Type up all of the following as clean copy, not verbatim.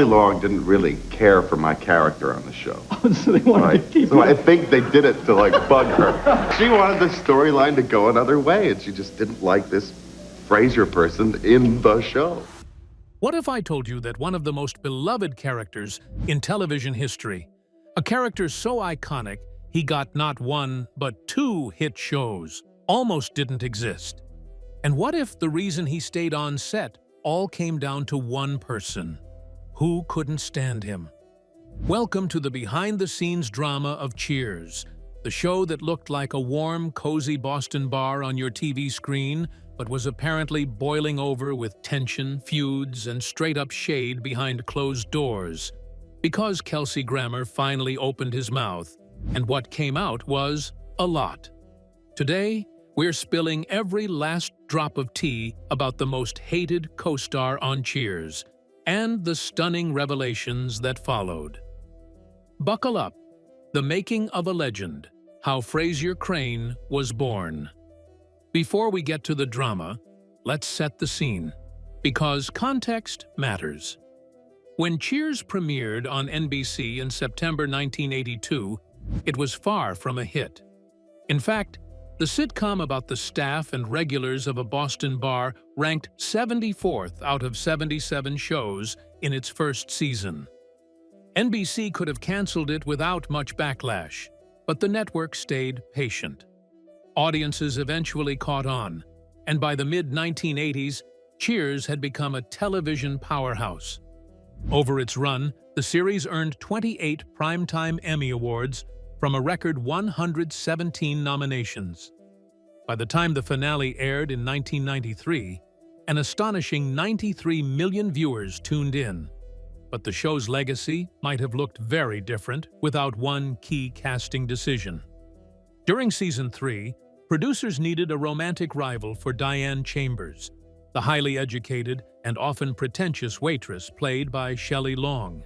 Long didn't really care for my character on the show. So they wanted to keep So I it. think they did it to, like, bug her. She wanted the storyline to go another way, and she just didn't like this Frasier person in the show. What if I told you that one of the most beloved characters in television history, a character so iconic he got not one but two hit shows, almost didn't exist? And what if the reason he stayed on set all came down to one person? Who couldn't stand him? Welcome to the behind-the-scenes drama of Cheers, the show that looked like a warm, cozy Boston bar on your TV screen, but was apparently boiling over with tension, feuds, and straight-up shade behind closed doors. Because Kelsey Grammer finally opened his mouth, and what came out was a lot. Today, we're spilling every last drop of tea about the most hated co-star on Cheers, and the stunning revelations that followed. Buckle up. The Making of a Legend, How Frasier Crane Was Born. Before we get to the drama, let's set the scene, because context matters. When Cheers premiered on NBC in September 1982, it was far from a hit. In fact, the sitcom about the staff and regulars of a Boston bar ranked 74th out of 77 shows in its first season. NBC could have canceled it without much backlash, but the network stayed patient. Audiences eventually caught on, and by the mid-1980s, Cheers had become a television powerhouse. Over its run, the series earned 28 Primetime Emmy Awards from a record 117 nominations. By the time the finale aired in 1993, an astonishing 93 million viewers tuned in. But the show's legacy might have looked very different without one key casting decision. During Season 3, producers needed a romantic rival for Diane Chambers, the highly educated and often pretentious waitress played by Shelley Long.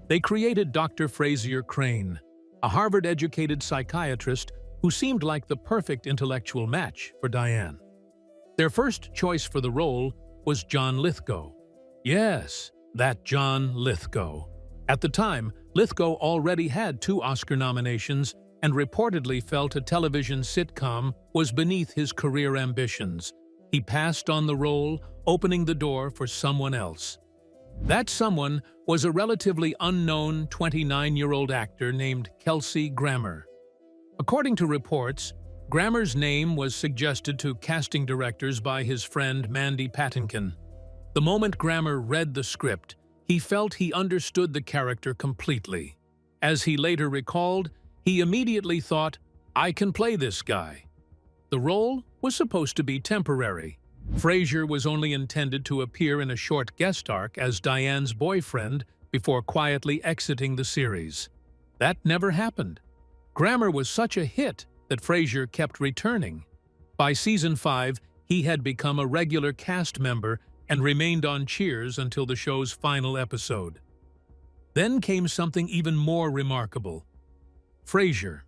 They created Dr. Frasier Crane, a Harvard-educated psychiatrist who seemed like the perfect intellectual match for Diane. Their first choice for the role was John Lithgow. Yes, that John Lithgow. At the time, Lithgow already had 2 Oscar nominations and reportedly felt a television sitcom was beneath his career ambitions. He passed on the role, opening the door for someone else. That someone was a relatively unknown 29-year-old actor named Kelsey Grammer. According to reports, Grammer's name was suggested to casting directors by his friend Mandy Patinkin. The moment Grammer read the script, he felt he understood the character completely. As he later recalled, he immediately thought, "I can play this guy." The role was supposed to be temporary. Frasier was only intended to appear in a short guest arc as Diane's boyfriend before quietly exiting the series. That never happened. Grammer was such a hit that Frasier kept returning. By Season 5, he had become a regular cast member and remained on Cheers until the show's final episode. Then came something even more remarkable. Frasier.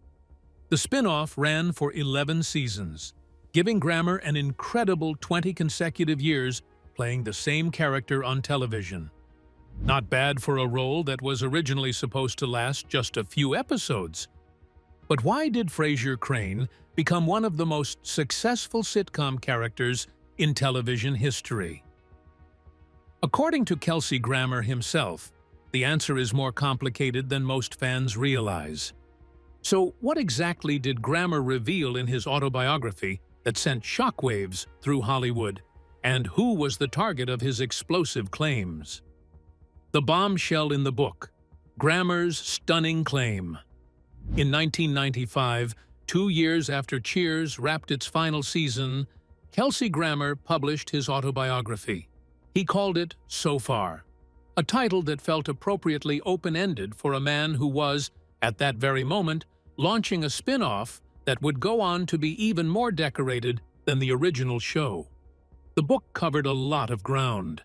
The spin-off ran for 11 seasons, giving Grammer an incredible 20 consecutive years playing the same character on television. Not bad for a role that was originally supposed to last just a few episodes. But why did Frasier Crane become one of the most successful sitcom characters in television history? According to Kelsey Grammer himself, the answer is more complicated than most fans realize. So what exactly did Grammer reveal in his autobiography that sent shockwaves through Hollywood, and who was the target of his explosive claims? The bombshell in the book, Grammer's stunning claim. In 1995, 2 years after Cheers wrapped its final season, Kelsey Grammer published his autobiography. He called it So Far, a title that felt appropriately open-ended for a man who was, at that very moment, launching a spin-off that would go on to be even more decorated than the original show. The book covered a lot of ground.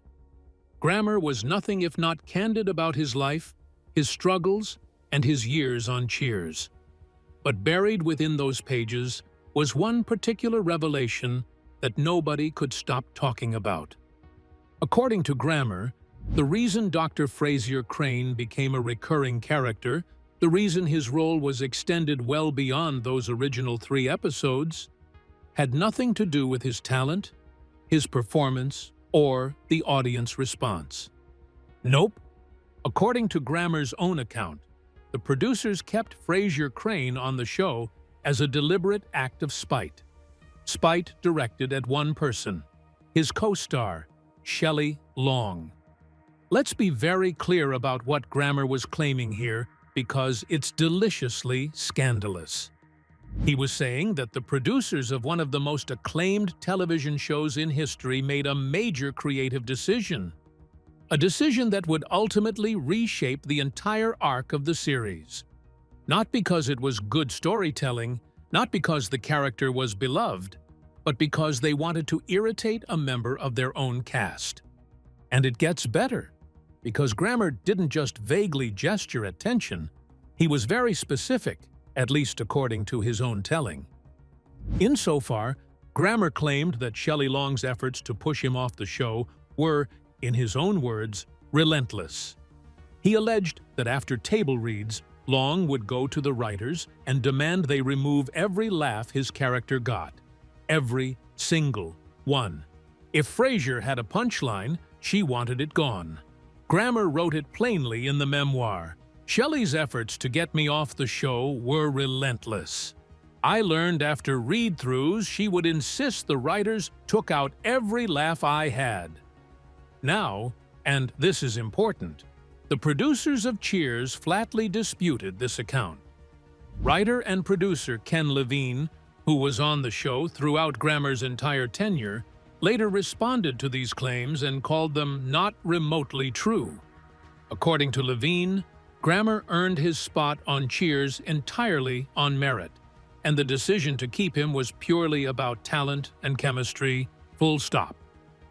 Grammer was nothing if not candid about his life, his struggles, and his years on Cheers. But buried within those pages was one particular revelation that nobody could stop talking about. According to Grammer, The reason Dr. Frasier Crane became a recurring character, the reason his role was extended well beyond those original 3 episodes, had nothing to do with his talent, his performance, or the audience response. Nope. According to Grammer's own account, the producers kept Frasier Crane on the show as a deliberate act of spite. Spite directed at one person, his co-star, Shelley Long. Let's be very clear about what Grammer was claiming here, because it's deliciously scandalous. He was saying that the producers of one of the most acclaimed television shows in history made a major creative decision. A decision that would ultimately reshape the entire arc of the series. Not because it was good storytelling, not because the character was beloved, but because they wanted to irritate a member of their own cast. And it gets better, because Grammer didn't just vaguely gesture at tension, he was very specific, at least according to his own telling. Insofar, Grammer claimed that Shelley Long's efforts to push him off the show were, in his own words, relentless. He alleged that after table reads, Long would go to the writers and demand they remove every laugh his character got. Every single one. If Frasier had a punchline, she wanted it gone. Grammer wrote it plainly in the memoir. Shelley's efforts to get me off the show were relentless. I learned after read-throughs she would insist the writers took out every laugh I had. Now, and this is important, the producers of Cheers flatly disputed this account. Writer and producer Ken Levine, who was on the show throughout Grammer's entire tenure, later responded to these claims and called them not remotely true. According to Levine, Grammer earned his spot on Cheers entirely on merit, and the decision to keep him was purely about talent and chemistry, full stop.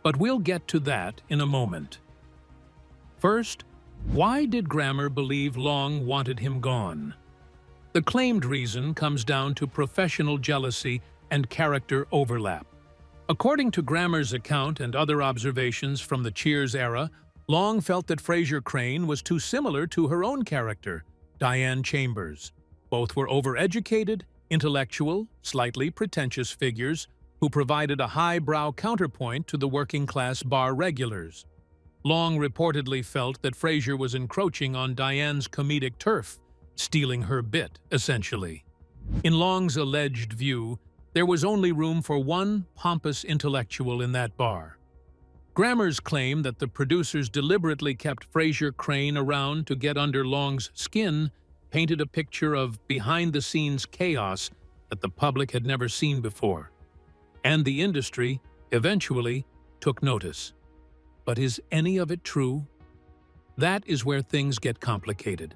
But we'll get to that in a moment. First, why did Grammer believe Long wanted him gone? The claimed reason comes down to professional jealousy and character overlap. According to Grammer's account and other observations from the Cheers era, Long felt that Frasier Crane was too similar to her own character, Diane Chambers. Both were overeducated, intellectual, slightly pretentious figures who provided a highbrow counterpoint to the working-class bar regulars. Long reportedly felt that Frasier was encroaching on Diane's comedic turf, stealing her bit, essentially. In Long's alleged view, there was only room for one pompous intellectual in that bar. Grammer's claim that the producers deliberately kept Frasier Crane around to get under Long's skin painted a picture of behind-the-scenes chaos that the public had never seen before. And the industry, eventually, took notice. But is any of it true? That is where things get complicated.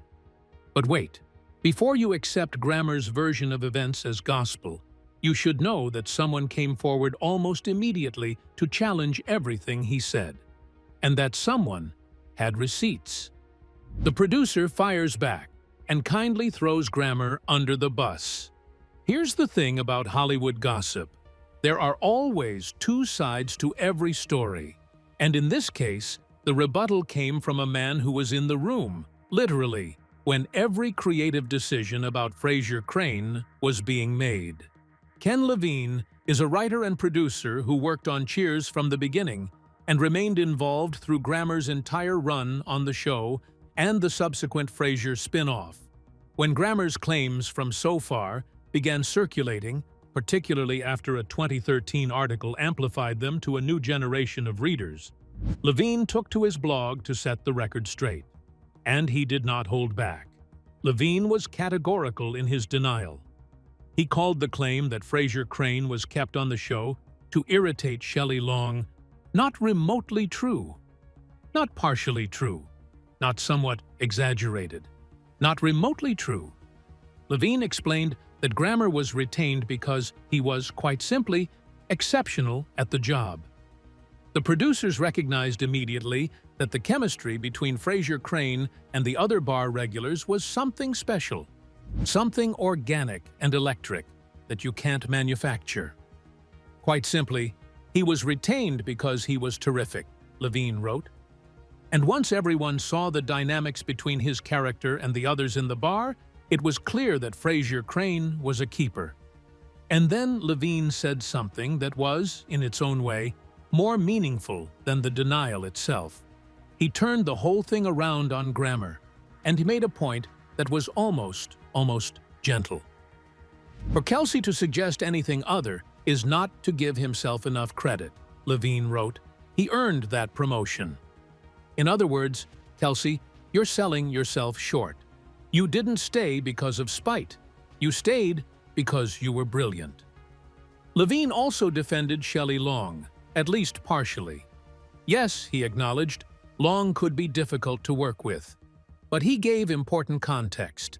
But wait, before you accept Grammer's version of events as gospel, you should know that someone came forward almost immediately to challenge everything he said. And that someone had receipts. The producer fires back and kindly throws Grammer under the bus. Here's the thing about Hollywood gossip. There are always 2 sides to every story. And in this case, the rebuttal came from a man who was in the room, literally, when every creative decision about Frasier Crane was being made. Ken Levine is a writer and producer who worked on Cheers from the beginning and remained involved through Grammer's entire run on the show and the subsequent Frasier spin-off. When Grammer's claims from So Far began circulating, particularly after a 2013 article amplified them to a new generation of readers, Levine took to his blog to set the record straight. And he did not hold back. Levine was categorical in his denial. He called the claim that Frasier Crane was kept on the show to irritate Shelley Long not remotely true, not partially true, not somewhat exaggerated, not remotely true. Levine explained that Grammer was retained because he was, quite simply, exceptional at the job. The producers recognized immediately that the chemistry between Frasier Crane and the other bar regulars was something special, something organic and electric that you can't manufacture. Quite simply, he was retained because he was terrific, Levine wrote. And once everyone saw the dynamics between his character and the others in the bar, it was clear that Frasier Crane was a keeper. And then Levine said something that was, in its own way, more meaningful than the denial itself. He turned the whole thing around on Grammer, and he made a point that was almost gentle. For Kelsey to suggest anything other is not to give himself enough credit, Levine wrote. He earned that promotion. In other words, Kelsey, you're selling yourself short. You didn't stay because of spite. You stayed because you were brilliant. Levine also defended Shelley Long, at least partially. Yes, he acknowledged, Long could be difficult to work with. But he gave important context.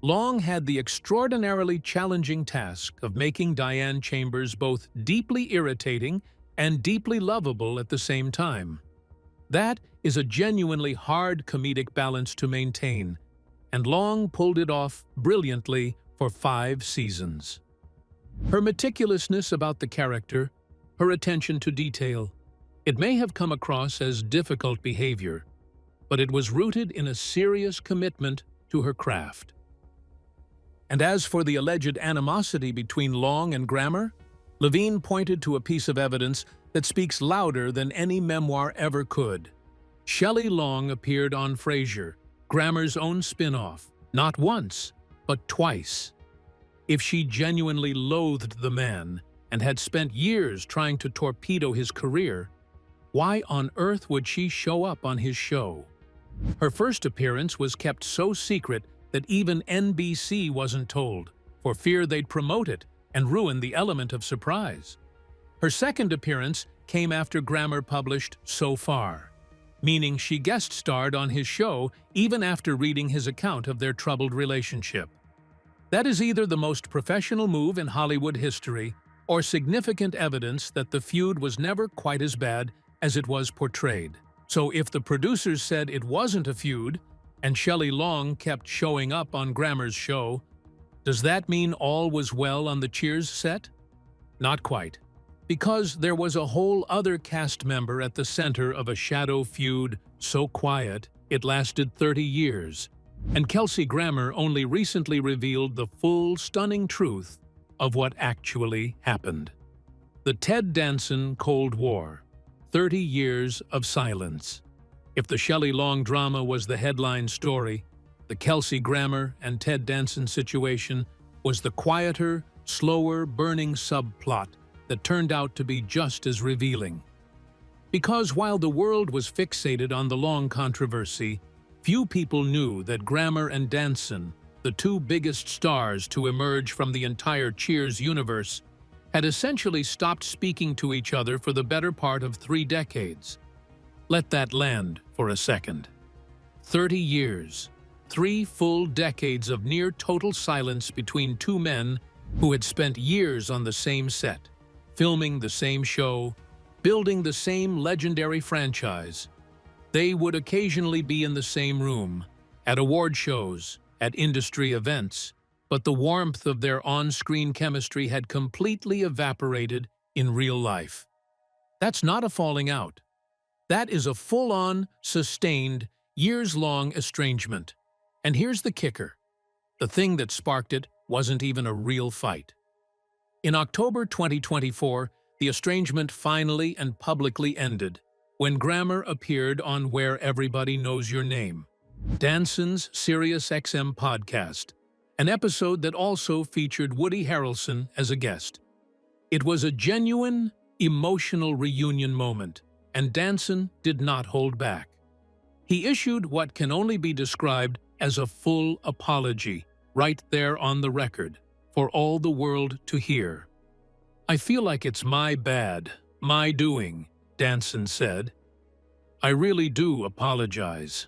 Long had the extraordinarily challenging task of making Diane Chambers both deeply irritating and deeply lovable at the same time. That is a genuinely hard comedic balance to maintain, and Long pulled it off brilliantly for 5 seasons. Her meticulousness about the character, her attention to detail, it may have come across as difficult behavior, but it was rooted in a serious commitment to her craft. And as for the alleged animosity between Long and Grammer, Levine pointed to a piece of evidence that speaks louder than any memoir ever could. Shelley Long appeared on Frasier, Grammer's own spin-off, not once, but twice. If she genuinely loathed the man and had spent years trying to torpedo his career, why on earth would she show up on his show? Her first appearance was kept so secret that even NBC wasn't told, for fear they'd promote it and ruin the element of surprise. Her second appearance came after Grammer published So Far, meaning she guest-starred on his show even after reading his account of their troubled relationship. That is either the most professional move in Hollywood history or significant evidence that the feud was never quite as bad as it was portrayed. So if the producers said it wasn't a feud, and Shelley Long kept showing up on Grammer's show, does that mean all was well on the Cheers set? Not quite, because there was a whole other cast member at the center of a shadow feud so quiet it lasted 30 years, and Kelsey Grammer only recently revealed the full, stunning truth of what actually happened. The Ted Danson Cold War, 30 years of silence. If the Shelley Long drama was the headline story, the Kelsey Grammer and Ted Danson situation was the quieter, slower burning subplot that turned out to be just as revealing. Because while the world was fixated on the Long controversy, few people knew that Grammer and Danson, the 2 biggest stars to emerge from the entire Cheers universe, had essentially stopped speaking to each other for the better part of 3 decades. Let that land for a second. 30 years, 3 full decades of near-total silence between 2 men who had spent years on the same set, filming the same show, building the same legendary franchise. They would occasionally be in the same room, at award shows, at industry events, but the warmth of their on-screen chemistry had completely evaporated in real life. That's not a falling out. That is a full-on, sustained, years-long estrangement. And here's the kicker. The thing that sparked it wasn't even a real fight. In October 2024, the estrangement finally and publicly ended when Grammer appeared on Where Everybody Knows Your Name, Danson's SiriusXM podcast, an episode that also featured Woody Harrelson as a guest. It was a genuine, emotional reunion moment, and Danson did not hold back. He issued what can only be described as a full apology, right there on the record, for all the world to hear. "I feel like it's my bad, my doing," Danson said. "I really do apologize."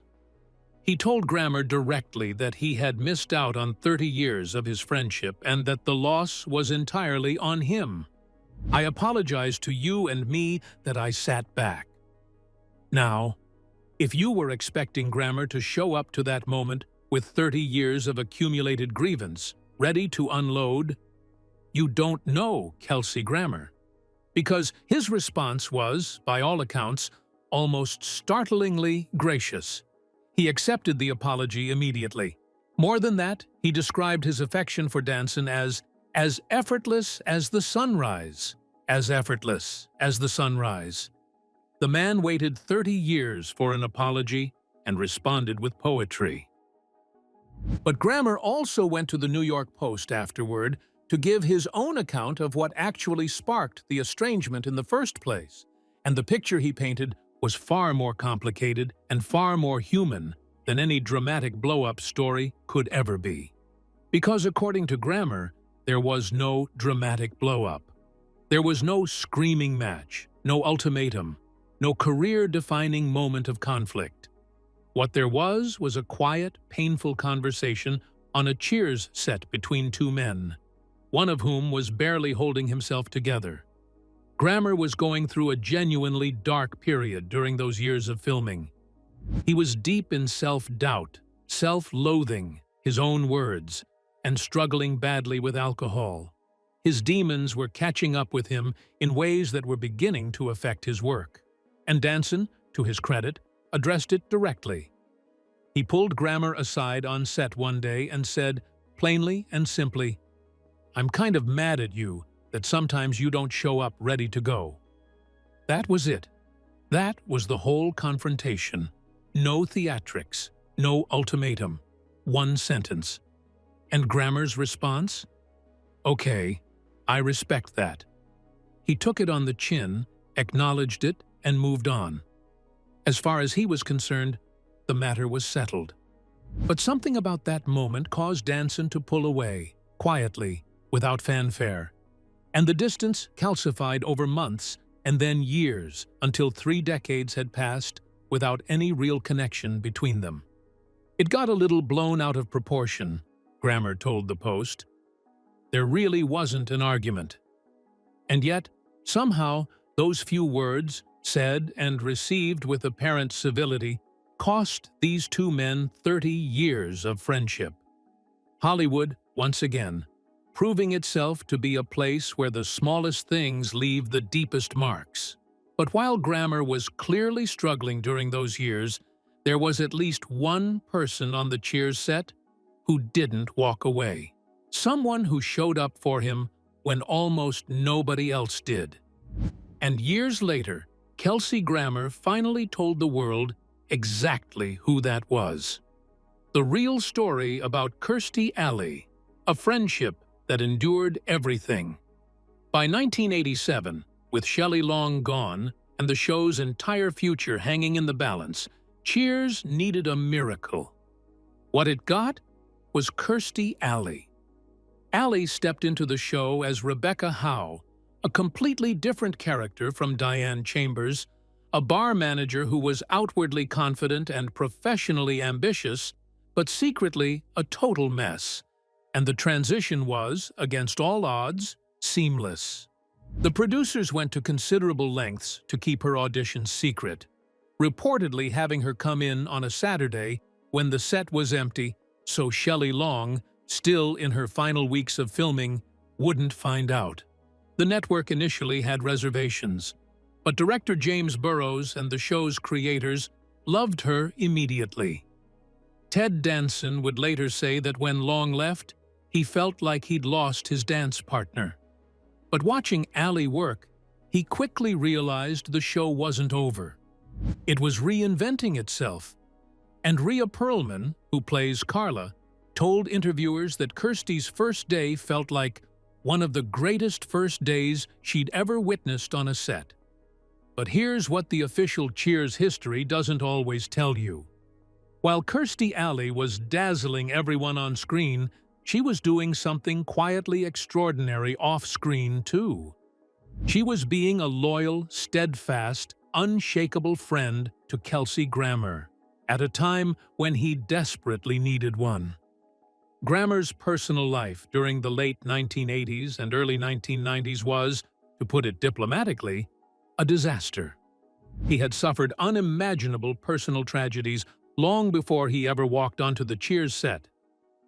He told Grammer directly that he had missed out on 30 years of his friendship and that the loss was entirely on him. "I apologize to you and me that I sat back." Now, if you were expecting Grammer to show up to that moment with 30 years of accumulated grievance, ready to unload, you don't know Kelsey Grammer. Because his response was, by all accounts, almost startlingly gracious. He accepted the apology immediately. More than that, he described his affection for Danson as effortless as the sunrise. As effortless as the sunrise. The man waited 30 years for an apology and responded with poetry. But Grammer also went to the New York Post afterward to give his own account of what actually sparked the estrangement in the first place, and the picture he painted was far more complicated and far more human than any dramatic blow-up story could ever be. Because according to Grammer, there was no dramatic blow-up. There was no screaming match, no ultimatum, no career-defining moment of conflict. What there was a quiet, painful conversation on a Cheers set between two men, one of whom was barely holding himself together. Grammer was going through a genuinely dark period during those years of filming. He was deep in self-doubt, self-loathing, his own words, and struggling badly with alcohol. His demons were catching up with him in ways that were beginning to affect his work. And Danson, to his credit, addressed it directly. He pulled Grammer aside on set one day and said, plainly and simply, "I'm kind of mad at you that sometimes you don't show up ready to go." That was it. That was the whole confrontation. No theatrics, no ultimatum, one sentence. And Grammer's response? "Okay, I respect that." He took it on the chin, acknowledged it, and moved on. As far as he was concerned, the matter was settled. But something about that moment caused Danson to pull away, quietly, without fanfare. And the distance calcified over months and then years until 3 decades had passed without any real connection between them. It got a little blown out of proportion, Grammer told the Post. There really wasn't an argument. And yet, somehow, those few words, said and received with apparent civility, cost these two men 30 years of friendship. Hollywood, once again, proving itself to be a place where the smallest things leave the deepest marks. But while Grammer was clearly struggling during those years, there was at least one person on the Cheers set who didn't walk away. Someone who showed up for him when almost nobody else did. And years later, Kelsey Grammer finally told the world exactly who that was. The real story about Kirstie Alley, a friendship that endured everything. By 1987, with Shelley Long gone and the show's entire future hanging in the balance, Cheers needed a miracle. What it got was Kirstie Alley. Alley stepped into the show as Rebecca Howe, a completely different character from Diane Chambers, a bar manager who was outwardly confident and professionally ambitious, but secretly a total mess. And the transition was, against all odds, seamless. The producers went to considerable lengths to keep her audition secret, reportedly having her come in on a Saturday when the set was empty, so Shelley Long, still in her final weeks of filming, wouldn't find out. The network initially had reservations, but director James Burrows and the show's creators loved her immediately. Ted Danson would later say that when Long left, he felt like he'd lost his dance partner. But watching Alley work, he quickly realized the show wasn't over. It was reinventing itself. And Rhea Perlman, who plays Carla, told interviewers that Kirstie's first day felt like one of the greatest first days she'd ever witnessed on a set. But here's what the official Cheers history doesn't always tell you. While Kirstie Alley was dazzling everyone on screen, she was doing something quietly extraordinary off-screen, too. She was being a loyal, steadfast, unshakable friend to Kelsey Grammer, at a time when he desperately needed one. Grammer's personal life during the late 1980s and early 1990s was, to put it diplomatically, a disaster. He had suffered unimaginable personal tragedies long before he ever walked onto the Cheers set.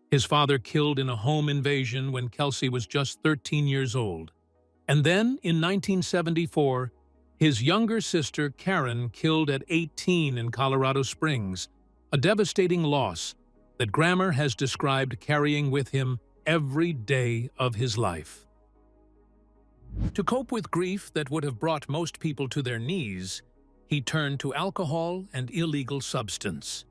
His father killed in a home invasion when Kelsey was just 13 years old. And then, in 1974, His younger sister, Karen, killed at 18 in Colorado Springs, a devastating loss that Grammer has described carrying with him every day of his life. To cope with grief that would have brought most people to their knees, he turned to alcohol and illegal substance.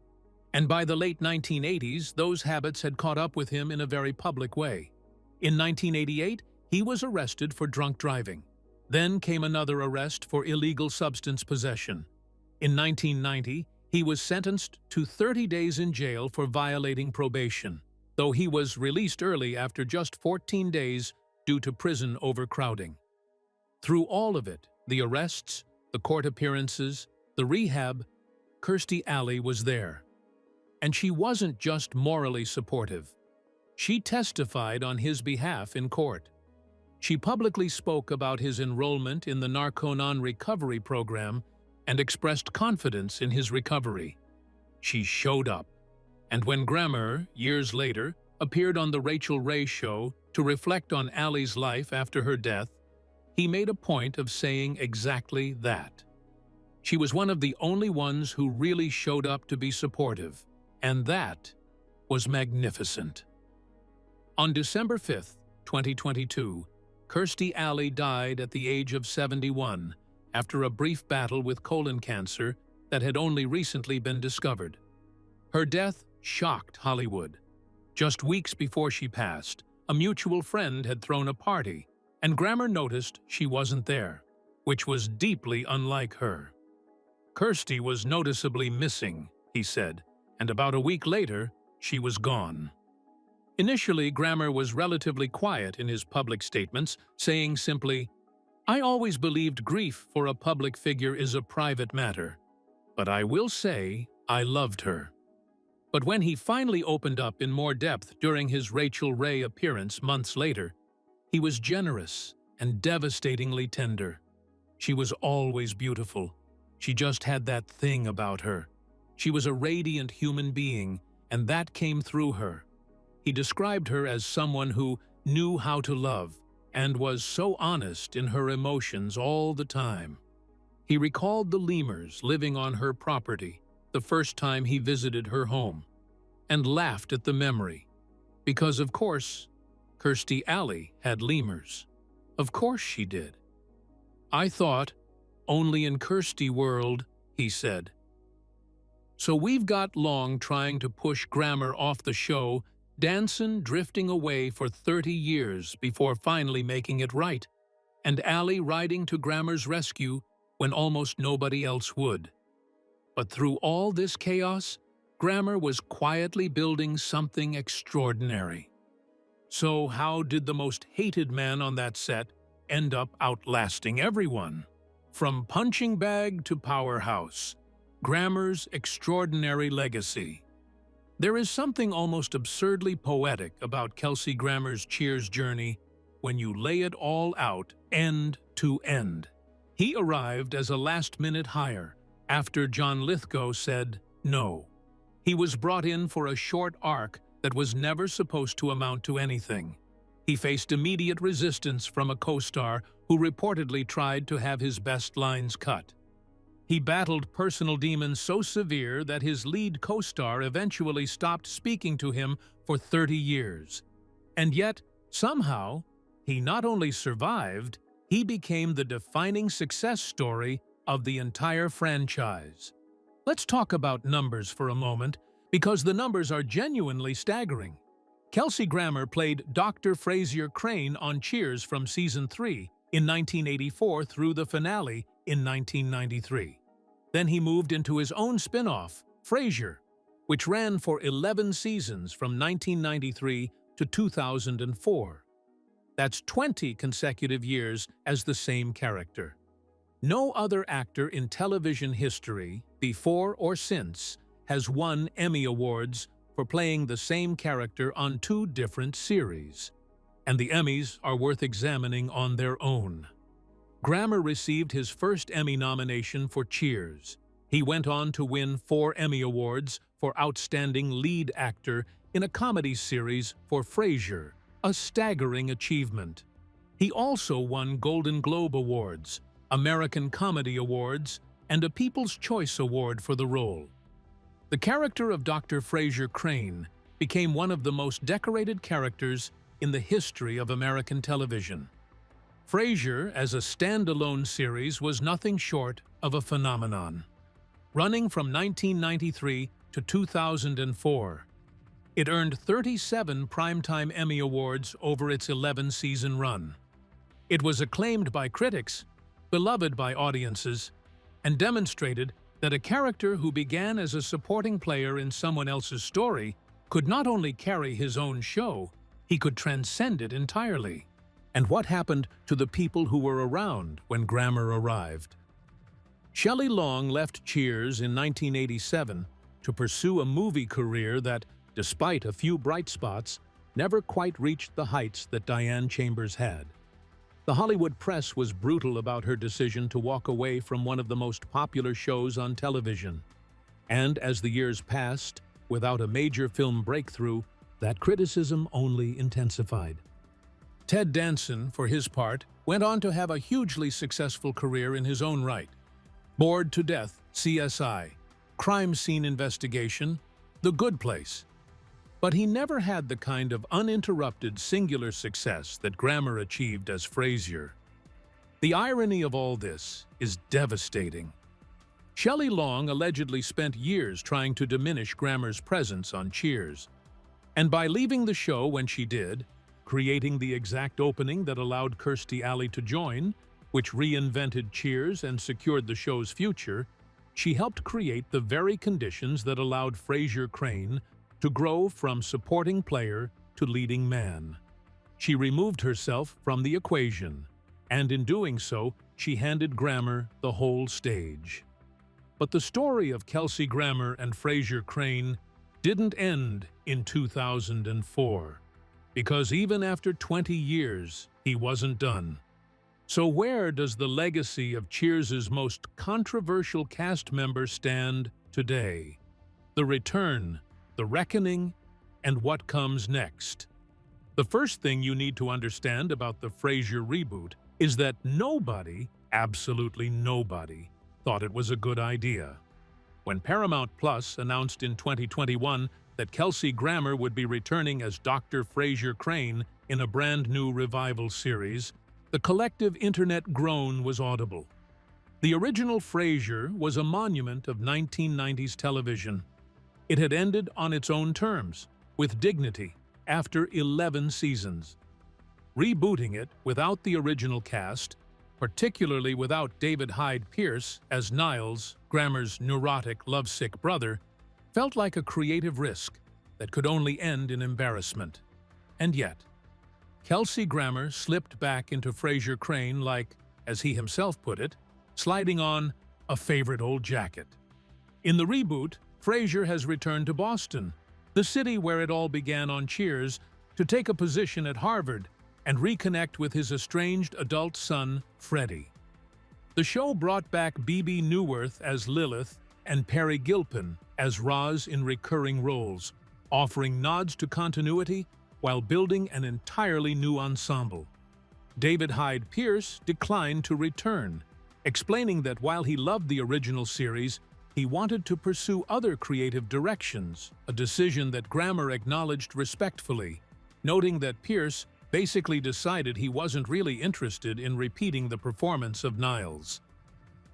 And by the late 1980s, those habits had caught up with him in a very public way. In 1988, he was arrested for drunk driving. Then came another arrest for illegal substance possession. In 1990, he was sentenced to 30 days in jail for violating probation, though he was released early after just 14 days due to prison overcrowding. Through all of it, the arrests, the court appearances, the rehab, Kirstie Alley was there. And she wasn't just morally supportive. She testified on his behalf in court. She publicly spoke about his enrollment in the Narconon Recovery Program and expressed confidence in his recovery. She showed up. And when Grammer, years later, appeared on The Rachel Ray Show to reflect on Allie's life after her death, he made a point of saying exactly that. She was one of the only ones who really showed up to be supportive, and that was magnificent. On December 5, 2022, Kirstie Alley died at the age of 71 after a brief battle with colon cancer that had only recently been discovered. Her death shocked Hollywood. Just weeks before she passed, a mutual friend had thrown a party, and Grammer noticed she wasn't there, which was deeply unlike her. Kirstie was noticeably missing, he said, and about a week later, she was gone. Initially, Grammer was relatively quiet in his public statements, saying simply, "I always believed grief for a public figure is a private matter, but I will say I loved her." But when he finally opened up in more depth during his Rachel Ray appearance months later, he was generous and devastatingly tender. She was always beautiful. She just had that thing about her. She was a radiant human being, and that came through her. He described her as someone who knew how to love and was so honest in her emotions all the time. He recalled the lemurs living on her property the first time he visited her home, and laughed at the memory, because of course, Kirstie Alley had lemurs. Of course she did. "I thought, only in Kirstie world," he said. So we've got Long trying to push Grammer off the show, Danson drifting away for 30 years before finally making it right, and Alley riding to Grammer's rescue when almost nobody else would. But through all this chaos, Grammer was quietly building something extraordinary. So how did the most hated man on that set end up outlasting everyone? From punching bag to powerhouse, Grammer's extraordinary legacy. There is something almost absurdly poetic about Kelsey Grammer's Cheers journey when you lay it all out end to end. He arrived as a last-minute hire after John Lithgow said no. He was brought in for a short arc that was never supposed to amount to anything. He faced immediate resistance from a co-star who reportedly tried to have his best lines cut. He battled personal demons so severe that his lead co-star eventually stopped speaking to him for 30 years. And yet, somehow, he not only survived, he became the defining success story of the entire franchise. Let's talk about numbers for a moment, because the numbers are genuinely staggering. Kelsey Grammer played Dr. Frasier Crane on Cheers from Season 3 in 1984 through the finale in 1993. Then he moved into his own spin-off, Frasier, which ran for 11 seasons from 1993 to 2004. That's 20 consecutive years as the same character. No other actor in television history, before or since, has won Emmy Awards for playing the same character on 2 different series. And the Emmys are worth examining on their own. Grammer received his first Emmy nomination for Cheers. He went on to win 4 Emmy Awards for Outstanding Lead Actor in a comedy series for Frasier, a staggering achievement. He also won Golden Globe Awards, American Comedy Awards, and a People's Choice Award for the role. The character of Dr. Frasier Crane became one of the most decorated characters in the history of American television. Frasier, as a standalone series, was nothing short of a phenomenon. Running from 1993 to 2004, it earned 37 Primetime Emmy Awards over its 11-season run. It was acclaimed by critics, beloved by audiences, and demonstrated that a character who began as a supporting player in someone else's story could not only carry his own show, he could transcend it entirely. And what happened to the people who were around when Grammer arrived? Shelley Long left Cheers in 1987 to pursue a movie career that, despite a few bright spots, never quite reached the heights that Diane Chambers had. The Hollywood press was brutal about her decision to walk away from one of the most popular shows on television. And as the years passed, without a major film breakthrough, that criticism only intensified. Ted Danson, for his part, went on to have a hugely successful career in his own right. Bored to Death, CSI, Crime Scene Investigation, The Good Place. But he never had the kind of uninterrupted singular success that Grammer achieved as Frasier. The irony of all this is devastating. Shelley Long allegedly spent years trying to diminish Grammer's presence on Cheers. And by leaving the show when she did, creating the exact opening that allowed Kirstie Alley to join, which reinvented Cheers and secured the show's future, she helped create the very conditions that allowed Frasier Crane to grow from supporting player to leading man. She removed herself from the equation, and in doing so, she handed Grammer the whole stage. But the story of Kelsey Grammer and Frasier Crane didn't end in 2004. Because even after 20 years, he wasn't done. So where does the legacy of Cheers' most controversial cast member stand today? The return, the reckoning, and what comes next? The first thing you need to understand about the Frasier reboot is that nobody, absolutely nobody, thought it was a good idea. When Paramount Plus announced in 2021 that Kelsey Grammer would be returning as Dr. Frasier Crane in a brand new revival series, the collective internet groan was audible. The original Frasier was a monument of 1990s television. It had ended on its own terms, with dignity, after 11 seasons. Rebooting it without the original cast, particularly without David Hyde Pierce as Niles, Grammer's neurotic, lovesick brother, felt like a creative risk that could only end in embarrassment. And yet, Kelsey Grammer slipped back into Frasier Crane like, as he himself put it, sliding on a favorite old jacket. In the reboot, Frasier has returned to Boston, the city where it all began on Cheers, to take a position at Harvard and reconnect with his estranged adult son, Freddie. The show brought back Bebe Neuwirth as Lilith and Perry Gilpin as Roz in recurring roles, offering nods to continuity while building an entirely new ensemble. David Hyde Pierce declined to return, explaining that while he loved the original series, he wanted to pursue other creative directions, a decision that Grammer acknowledged respectfully, noting that Pierce basically decided he wasn't really interested in repeating the performance of Niles.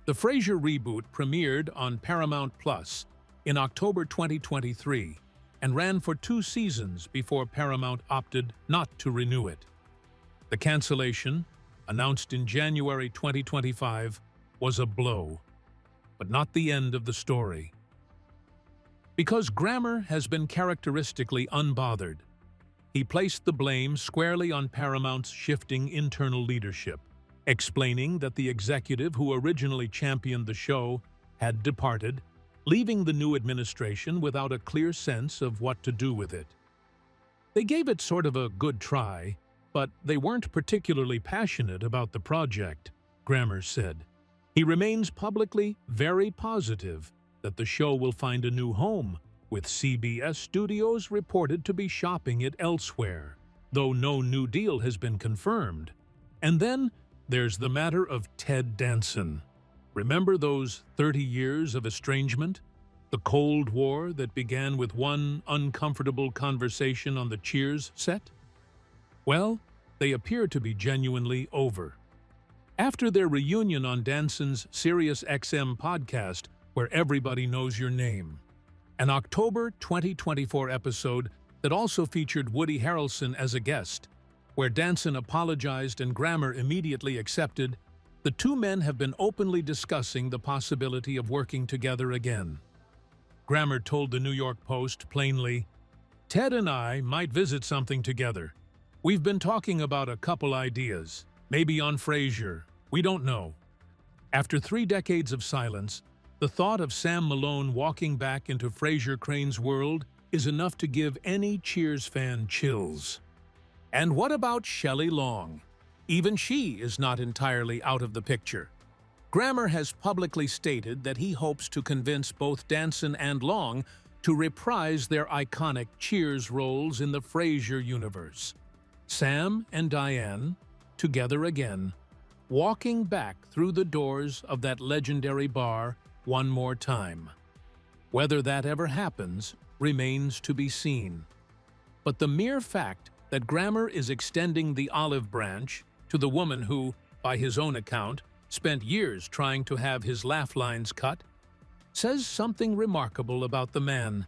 The Frasier reboot premiered on Paramount Plus in October 2023 and ran for 2 seasons before Paramount opted not to renew it. The cancellation, announced in January 2025, was a blow, but not the end of the story. Because Grammer has been characteristically unbothered, he placed the blame squarely on Paramount's shifting internal leadership, explaining that the executive who originally championed the show had departed, leaving the new administration without a clear sense of what to do with it. They gave it sort of a good try, but they weren't particularly passionate about the project, Grammer said. He remains publicly very positive that the show will find a new home, with CBS Studios reported to be shopping it elsewhere, though no new deal has been confirmed. And then There's the matter of Ted Danson. Remember those 30 years of estrangement? The Cold War that began with one uncomfortable conversation on the Cheers set? Well, they appear to be genuinely over. After their reunion on Danson's SiriusXM podcast, where everybody knows your name, an October 2024 episode that also featured Woody Harrelson as a guest, where Danson apologized and Grammer immediately accepted, the two men have been openly discussing the possibility of working together again. Grammer told the New York Post plainly, "Ted and I might visit something together. We've been talking about a couple ideas, maybe on Frasier, we don't know." After 3 decades of silence, the thought of Sam Malone walking back into Frasier Crane's world is enough to give any Cheers fan chills. And what about Shelley Long? Even she is not entirely out of the picture. Grammer has publicly stated that he hopes to convince both Danson and Long to reprise their iconic Cheers roles in the Frasier universe. Sam and Diane, together again, walking back through the doors of that legendary bar one more time. Whether that ever happens remains to be seen. But the mere fact that Grammer is extending the olive branch to the woman who, by his own account, spent years trying to have his laugh lines cut, says something remarkable about the man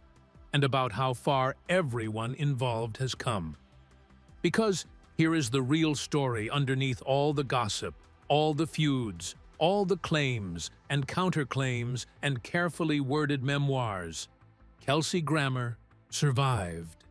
and about how far everyone involved has come. Because here is the real story underneath all the gossip, all the feuds, all the claims and counterclaims and carefully worded memoirs. Kelsey Grammer survived.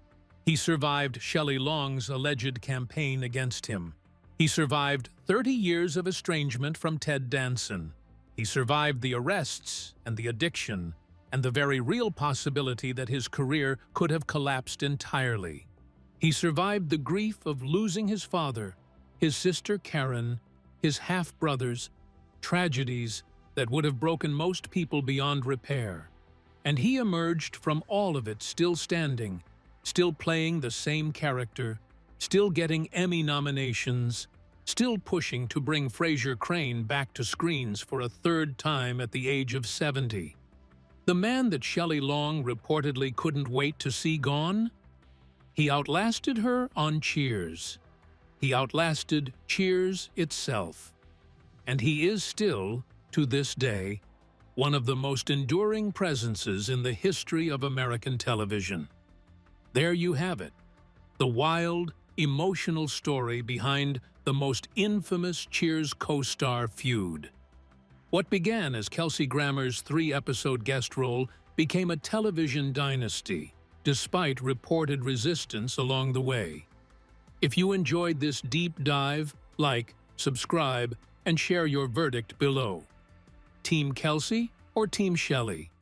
He survived Shelley Long's alleged campaign against him. He survived 30 years of estrangement from Ted Danson. He survived the arrests and the addiction and the very real possibility that his career could have collapsed entirely. He survived the grief of losing his father, his sister Karen, his half-brothers, tragedies that would have broken most people beyond repair. And he emerged from all of it still standing, still playing the same character, still getting Emmy nominations, still pushing to bring Frasier Crane back to screens for a 3rd time at the age of 70. The man that Shelley Long reportedly couldn't wait to see gone? He outlasted her on Cheers. He outlasted Cheers itself. And he is still, to this day, one of the most enduring presences in the history of American television. There you have it, the wild, emotional story behind the most infamous Cheers co-star feud. What began as Kelsey Grammer's 3-episode guest role became a television dynasty, despite reported resistance along the way. If you enjoyed this deep dive, like, subscribe, and share your verdict below. Team Kelsey or Team Shelley?